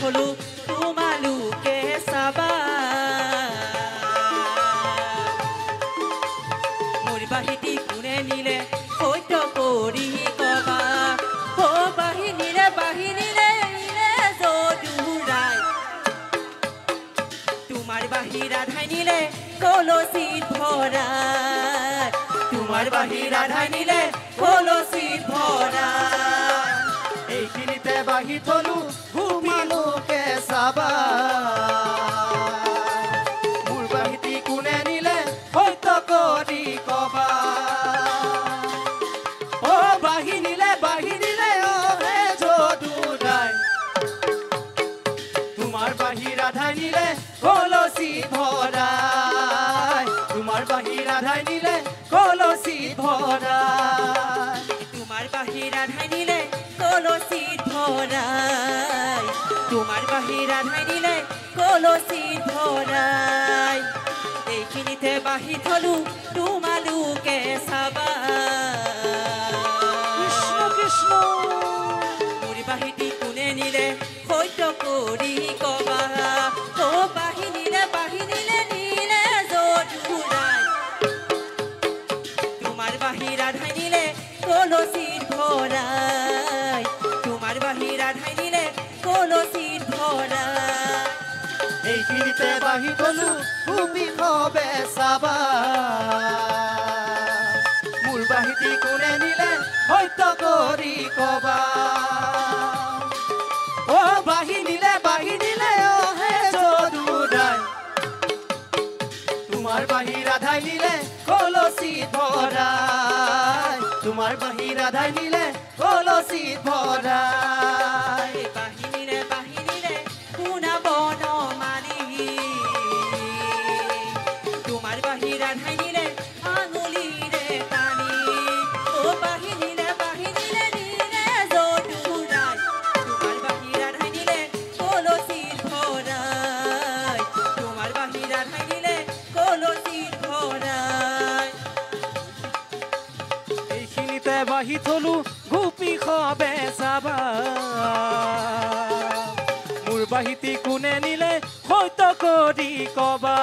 থলো তোমালোকে চাবা মোৰ বাহিতি কোনে নিলে সত্য কৰি কবা ও বাহিনীৰে যদুৰাই তোমাৰ বাহিৰা ধাই নিলে কলচিত ভৰা তোমাৰ বাহিৰা ধাই নিলে কলচিত ভৰা এইখিনিতে বাহি থলো তোমালোকে চাবা মোৰ বাহিতি কোনে নিলে সত্য কৰি কবা ও বাহি নিলে ও হে যদুৰাই তোমাৰ বাহিৰা ধাই নিলে কলচিত ভৰা তোমাৰ বাহিৰা ধাই নিলে কলচিত ভৰা তোমাৰ বাহিৰা ধাই নিলে কলচিত ভৰাই তোমাৰ বাহিৰা ধাই নিলে কলচিত ভৰাই এইখিনিতে বাহি থলো তোমালোকে চাবা কৃষ্ণ কৃষ্ণ মোৰ বাহিতি কোনে নিলে সত্য কৰি কবা ও বাহি নিলে যদুৰাই তোমাৰ বাহিৰা ধাই নিলে কলচিত ভৰাই তোমাৰ বাহিৰা ধাই নিলে কলচিত ভৰাই এইখিনিতে বাহি থলো তুমি কবে চাবা মোৰ বাহিতি কোনে নিলে সত্য কৰি কবা ও বাহি নিলে ও হে যদুৰাই তোমাৰ বাহিৰা ধাই নিলে কলচিত ভৰাই তোমাৰ বাহিৰা ধাই নিলে কলচিত ভৰাই বাহিনীৰে শুনা বনমালী তোমাৰ বাহিৰা ধাই নিলে আঙুলিৰে টানি ও বাহিনীৰে নিলে যদুৰাই তোমাৰ বাহিৰা ধাই নিলে কলচিত ভৰাই তোমাৰ বাহিৰা ধাই নিলে কলচিত ভৰাই এইখিনিতে বাহি থলো গোপী খবে চাবা মোৰ বাহিতি কোনে নিলে সত্য কৰি কবা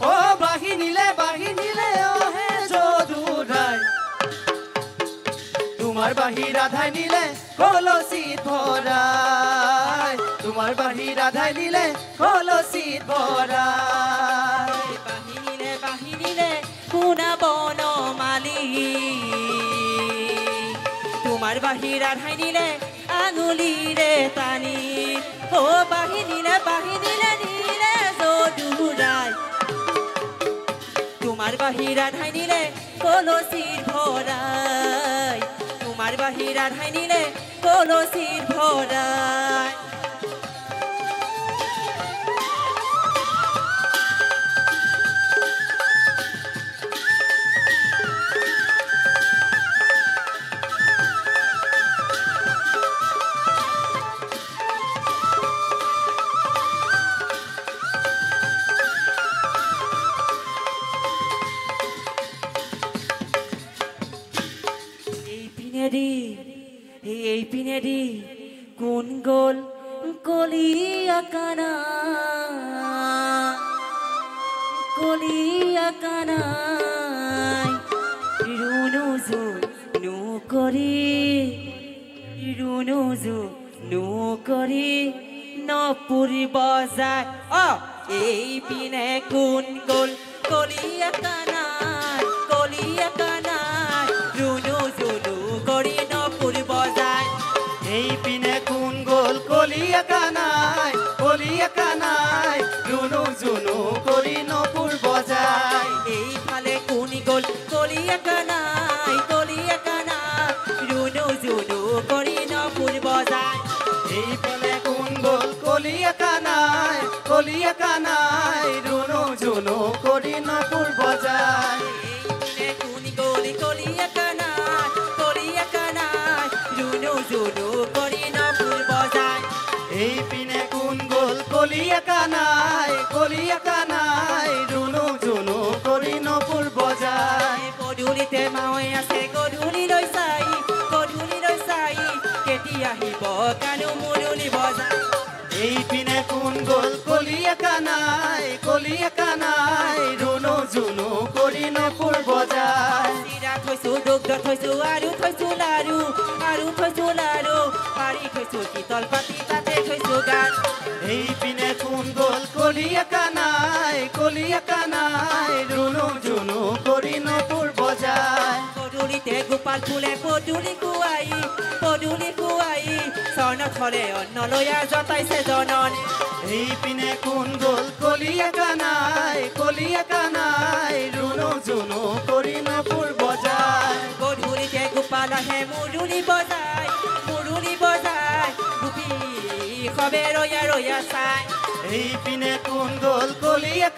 ও বাহি নিলে ও হে যদুৰাই তোমাৰ বাহিৰা ধাই নিলে কলচিত ভৰাই তোমাৰ বাহিৰা ধাই নিলে কলচিত ভৰাই বাহিনীৰে শুনা বনমালী তোমাৰ বাহিৰা ধাই নিলে আঙুলিৰে টানি ও বাহিনীৰে নিলে যদুৰাই তোমাৰ বাহিৰা ধাই নিলে কলচিত ভৰাই তোমাৰ বাহিৰা ধাই নিলে কলচিত ভৰাই এই পিনেদি কোন গল কলিয়া কানা ৰুণুজু নকৰি নপুৰিব যায় এই পিনে কোন গল কলিয়া কানা ৰুণুজু নকৰি নপুৰিব যায় এই পিনে কোন গল কলিয়া কানাই ৰুণু জুনু কৰি নপুৰ বজাই এইফালে কোন গল কলিয়া কানাই ৰুণু জুনু কৰি নপুৰ বজায় এইফালে কোন গল কলিয়া কানাই ৰুণু জুনু কৰি নপুৰ বজাই এইপিনে কোন গল কলিয়া কানাই ৰুণু জুনু কৰি নপুৰ বজায় এইপিনে কোন গল কলিয়া কানাই ৰুণু জুনু কৰি নপুৰ বজাই গধূলিতে মাৱে আছে গধূলিলৈ চাই কেতিয়া দিব কানু মুৰুলি বজাই এইপিনে কোন গ'ল কলিয়া কানাই ৰুণু জুনু কৰি নপুৰ বজাই চিৰা থৈছো দুগ্ধ থৈছো আৰু থৈছো লাৰু পাৰি থৈছো শীতল পাতি তাতে থৈছো গান এইপিনে কোন গ'ল কলিয়া কানাই ৰুণু জুনু কৰি নপুৰ বজাই পদূলিতে গোপাল ফুলে পদূলি কুৱাই স্বৰ্ণ থলে অন্ন লৈয়া জতাইছে জননী এইপিনে কোন গ'ল কলিয়া কানাই ৰুণু জুনু কৰি নপুৰ বজাই গধূলিতে গোপাল আহে মুৰুলি বজাই গোপী সবে ৰয়া চাই এইপিনে কোন গ'ল কলিয়া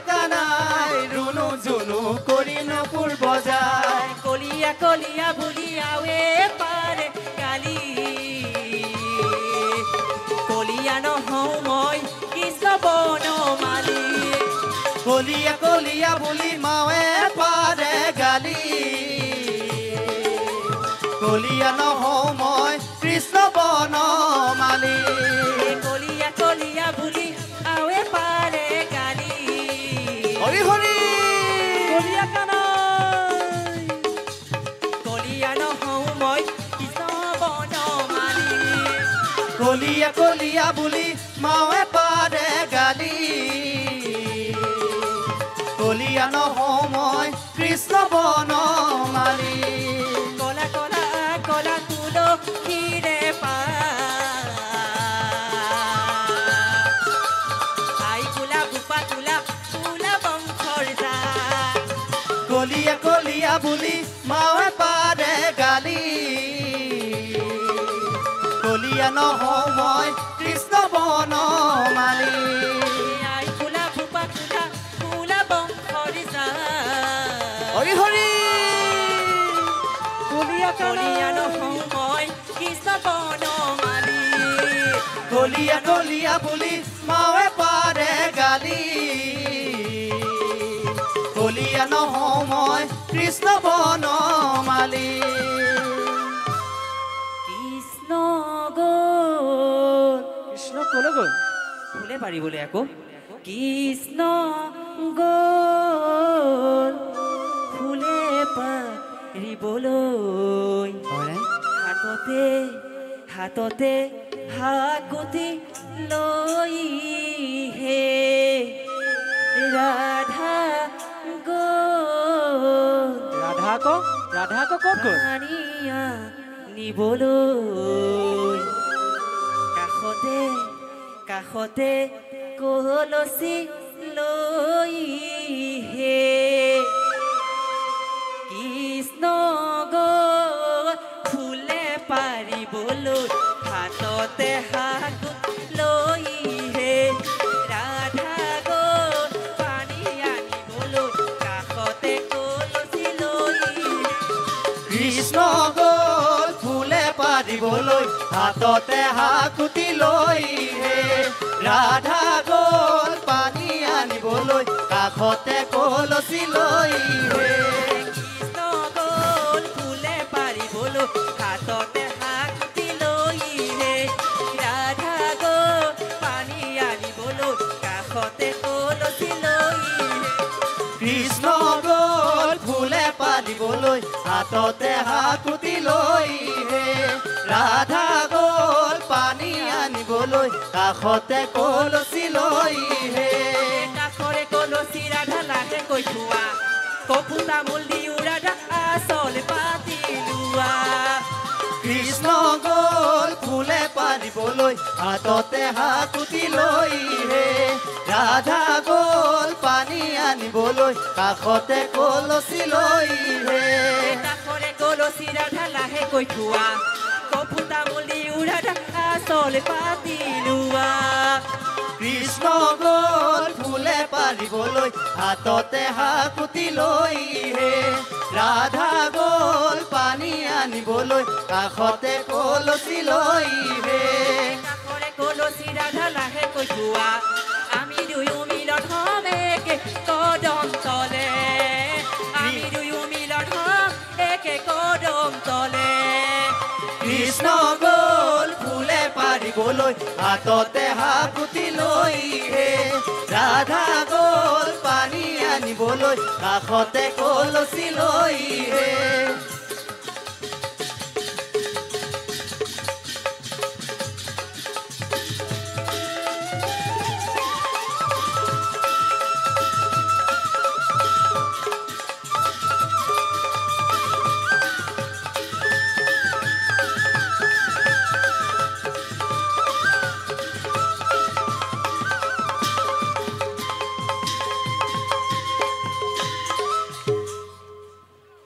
কানাই ৰুণু জুনু কৰি নপুৰ বজাই কলিয়া বুলি আৱে পাৰে কালি কলিয়া নহওঁ মই কৃষ্ণ বনমালী কলিয়া বুলি মাৱে পাৰে গালি কলিয়া নহওঁ মই কৃষ্ণ বনমালী কলিয়া বুলি আৱে পাৰে গালি হৰি হৰি কলিয়া কানাই কলিয়া নহওঁ মই কৃষ্ণ বনমালী কলিয়া বুলি মাৱে পাৰে গালি কলিয়া নহওঁ মই কৃষ্ণ বনমালী কলা তুলসীৰে আই কোলা বোপা তোলা বংশৰ যা কলিয়া বুলি মাৱে পাৰে গালি কলিয়া নহওঁ মই কৃষ্ণ বনমালী আই কোলা বোপা তোলা বংশৰ যা হৰি হৰি কলিয়া নহওঁ মই কৃষ্ণ বনমালী কলিয়া বুলি মাৱে পাৰে গালি কলিয়া নহওঁ মই কৃষ্ণ বনমালী কৃষ্ণ গ'ল কৃষ্ণ ক'লৈ গ'ল ফুলে পাৰিবলৈ আকৌ কৃষ্ণ গ'ল ফুলে পাৰিবলৈ হাততে হাকুতি লৈ হে ৰাধা ৰাধা ক'ত গ'ল নিবলৈ কাষতে কলচি লৈ হে কৃষ্ণ গ'ল ফুলে পাৰিবলৈ হাততে হাকুত লৈ হে ৰাধা গ'ল পানী আনিবলৈ কাষতে কলচি লৈ কৃষ্ণ গ'ল ফুলে পাৰিবলৈ হাততে হাকুতি লৈ হে ৰাধা গ'ল পানী আনিবলৈ কাষতে কলচি লৈ হে কৃষ্ণ গ'ল ফুলে পাৰিবলৈ হাততে হাকুতি লৈ হে ৰাধা গ'ল পানী আনিবলৈ কাষতে কলচি লৈ কৃষ্ণ গ'ল ফুলে পাৰিবলৈ হাততে হাকুতি লৈ হে ৰাধা গ'ল পানী আনিবলৈ কাষতে কলচি লৈ হে কাষৰে কলচি ৰাধা লাহে কৈ থোৱা কপু তামোল দিও ৰাধা আচল পাতি লোৱা কৃষ্ণ গ'ল ফুলে পাৰিবলৈ হাততে হাকুতি লৈ হে ৰাধা গ'ল পানী আনিবলৈ কাষতে কলচি লৈ হে কাষৰে কলচি ৰাধা লাহে কৈ থোৱা কপু তামোল দিও ৰাধা আচল পাতি লোৱা কৃষ্ণ গ'ল ফুলে পাৰিবলৈ হাততে হাকুতি লৈ হে ৰাধা গ'ল পানী আনিবলৈ কাষতে কলচি লৈ হে কাষৰে কলচি ৰাধা লাহে কৈ থোৱা আমি দুয়ো মিলন হম একে কদম তলে আমি দুয়ো মিলন হম একে কদম তলে কৃষ্ণ গ'ল ফুলে পাৰিবলৈ হাততে হাকুতি লৈ হে ৰাধা গ'ল পানী আনিবলৈ কাষতে কলচি লৈ হে